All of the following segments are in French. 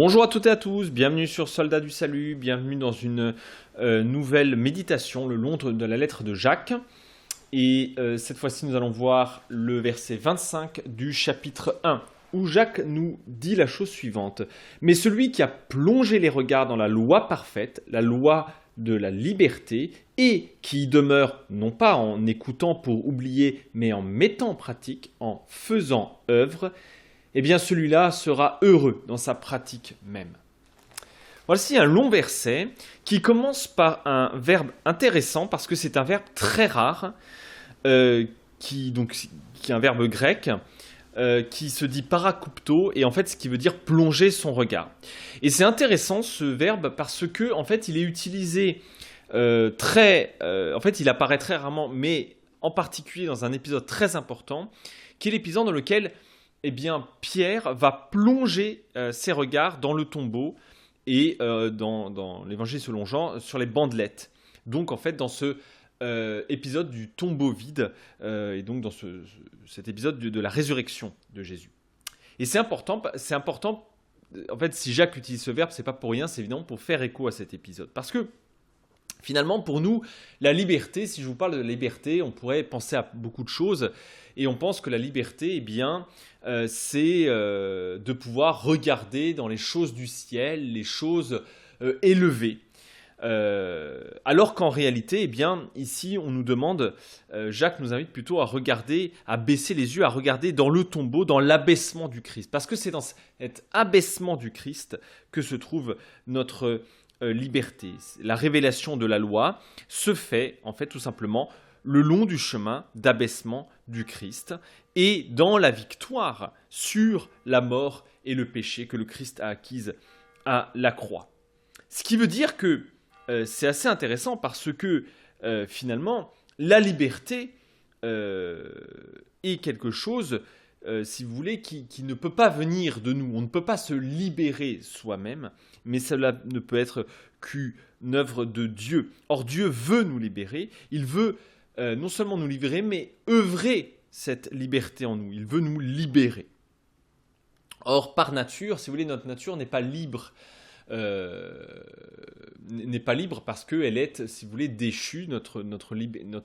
Bonjour à toutes et à tous, bienvenue sur Soldats du Salut, bienvenue dans une nouvelle méditation le long de la lettre de Jacques. Et cette fois-ci, nous allons voir le verset 25 du chapitre 1, où Jacques nous dit la chose suivante. Mais celui qui a plongé les regards dans la loi parfaite, la loi de la liberté, et qui y demeure non pas en écoutant pour oublier, mais en mettant en pratique, en faisant œuvre, eh bien celui-là sera heureux dans sa pratique même. Voici un long verset qui commence par un verbe intéressant parce que c'est un verbe très rare, qui est un verbe grec, qui se dit parakupto et en fait ce qui veut dire plonger son regard. Et c'est intéressant ce verbe parce que en fait il est utilisé en fait il apparaît très rarement, mais en particulier dans un épisode très important, qui est l'épisode dans lequel eh bien, Pierre va plonger ses regards dans le tombeau et dans l'évangile selon Jean, sur les bandelettes. Donc en fait dans ce épisode du tombeau vide, et donc dans cet épisode de la résurrection de Jésus. Et c'est important, en fait si Jacques utilise ce verbe, c'est pas pour rien, c'est évidemment pour faire écho à cet épisode. Parce que finalement, pour nous, la liberté, si je vous parle de liberté, on pourrait penser à beaucoup de choses. Et on pense que la liberté, eh bien, c'est de pouvoir regarder dans les choses du ciel, les choses élevées. Alors qu'en réalité, eh bien, ici, on nous demande, Jacques nous invite plutôt à regarder, à baisser les yeux, à regarder dans le tombeau, dans l'abaissement du Christ. Parce que c'est dans cet abaissement du Christ que se trouve notre liberté. La révélation de la loi se fait, en fait, tout simplement, le long du chemin d'abaissement du Christ et dans la victoire sur la mort et le péché que le Christ a acquise à la croix. Ce qui veut dire que c'est assez intéressant parce que finalement, la liberté est quelque chose, si vous voulez, qui ne peut pas venir de nous. On ne peut pas se libérer soi-même, mais cela ne peut être qu'une œuvre de Dieu. Or, Dieu veut nous libérer. Il veut non seulement nous libérer, mais œuvrer cette liberté en nous. Il veut nous libérer. Or, par nature, si vous voulez, notre nature n'est pas libre. N'est pas libre parce qu'elle est, si vous voulez, déchue. Notre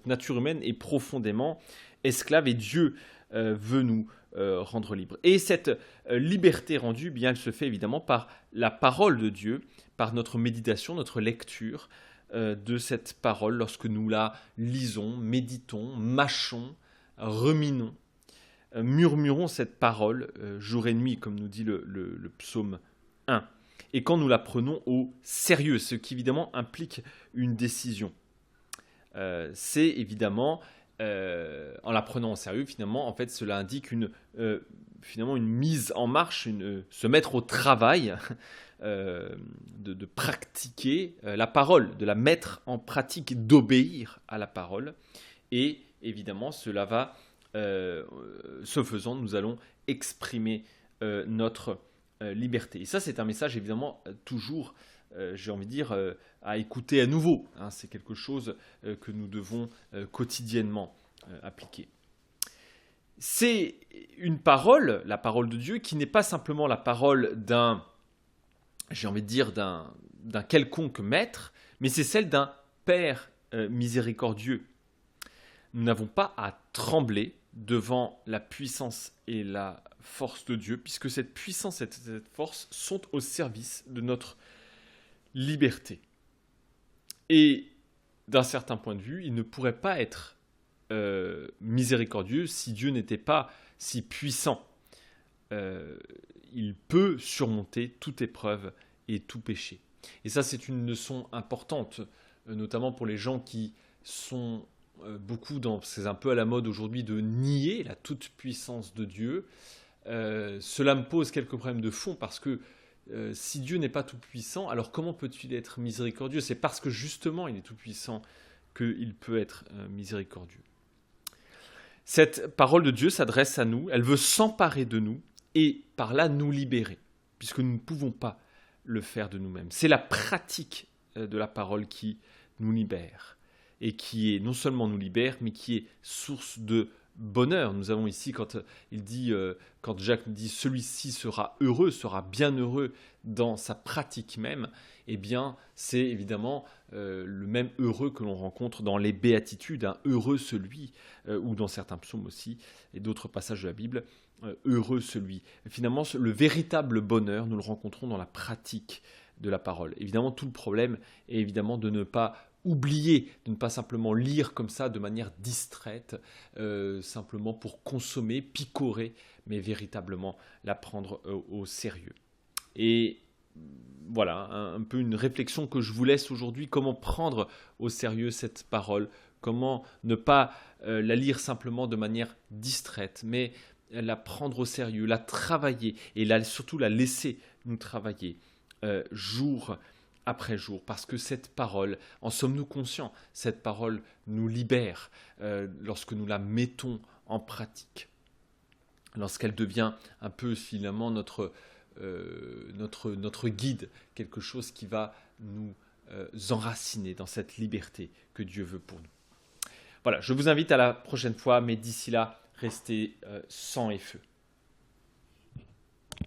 nature humaine est profondément esclave et Dieu veut nous rendre libres. Et cette liberté rendue, bien, elle se fait évidemment par la parole de Dieu, par notre méditation, notre lecture de cette parole lorsque nous la lisons, méditons, mâchons, ruminons, murmurons cette parole jour et nuit, comme nous dit le psaume 1. Et quand nous la prenons au sérieux, ce qui évidemment implique une décision. C'est évidemment, en la prenant au sérieux, finalement, en fait, cela indique finalement une mise en marche, se mettre au travail, de pratiquer la parole, de la mettre en pratique, d'obéir à la parole. Et évidemment, cela va, ce faisant, nous allons exprimer notre liberté. Et ça, c'est un message évidemment toujours, j'ai envie de dire, à écouter à nouveau. Hein. C'est quelque chose que nous devons quotidiennement appliquer. C'est une parole, la parole de Dieu, qui n'est pas simplement la parole j'ai envie de dire, d'un quelconque maître, mais c'est celle d'un Père miséricordieux. Nous n'avons pas à trembler devant la puissance et la force de Dieu, puisque cette puissance et cette force sont au service de notre liberté. Et d'un certain point de vue, il ne pourrait pas être miséricordieux si Dieu n'était pas si puissant. Il peut surmonter toute épreuve et tout péché. Et ça, c'est une leçon importante, notamment pour les gens qui sont c'est un peu à la mode aujourd'hui de nier la toute-puissance de Dieu. Cela me pose quelques problèmes de fond parce que si Dieu n'est pas tout-puissant, alors comment peut-il être miséricordieux ? C'est parce que justement il est tout-puissant qu'il peut être miséricordieux. Cette parole de Dieu s'adresse à nous, elle veut s'emparer de nous et par là nous libérer, puisque nous ne pouvons pas le faire de nous-mêmes. C'est la pratique de la parole qui nous libère et qui est non seulement nous libère, mais qui est source de bonheur. Nous avons ici, quand Jacques dit celui-ci sera heureux, sera bien heureux dans sa pratique même, eh bien, c'est évidemment le même heureux que l'on rencontre dans les béatitudes, hein, heureux celui, ou dans certains psaumes aussi, et d'autres passages de la Bible, heureux celui. Finalement, le véritable bonheur, nous le rencontrons dans la pratique de la parole. Évidemment, tout le problème est évidemment de ne pas oublier, de ne pas simplement lire comme ça de manière distraite, simplement pour consommer, picorer, mais véritablement la prendre au sérieux. Et voilà, un peu une réflexion que je vous laisse aujourd'hui, comment prendre au sérieux cette parole, comment ne pas la lire simplement de manière distraite, mais la prendre au sérieux, la travailler et surtout la laisser nous travailler jour après jour, parce que cette parole, en sommes-nous conscients, cette parole nous libère lorsque nous la mettons en pratique, lorsqu'elle devient un peu finalement notre guide, quelque chose qui va nous enraciner dans cette liberté que Dieu veut pour nous. Voilà, je vous invite à la prochaine fois, mais d'ici là, restez sang et feu.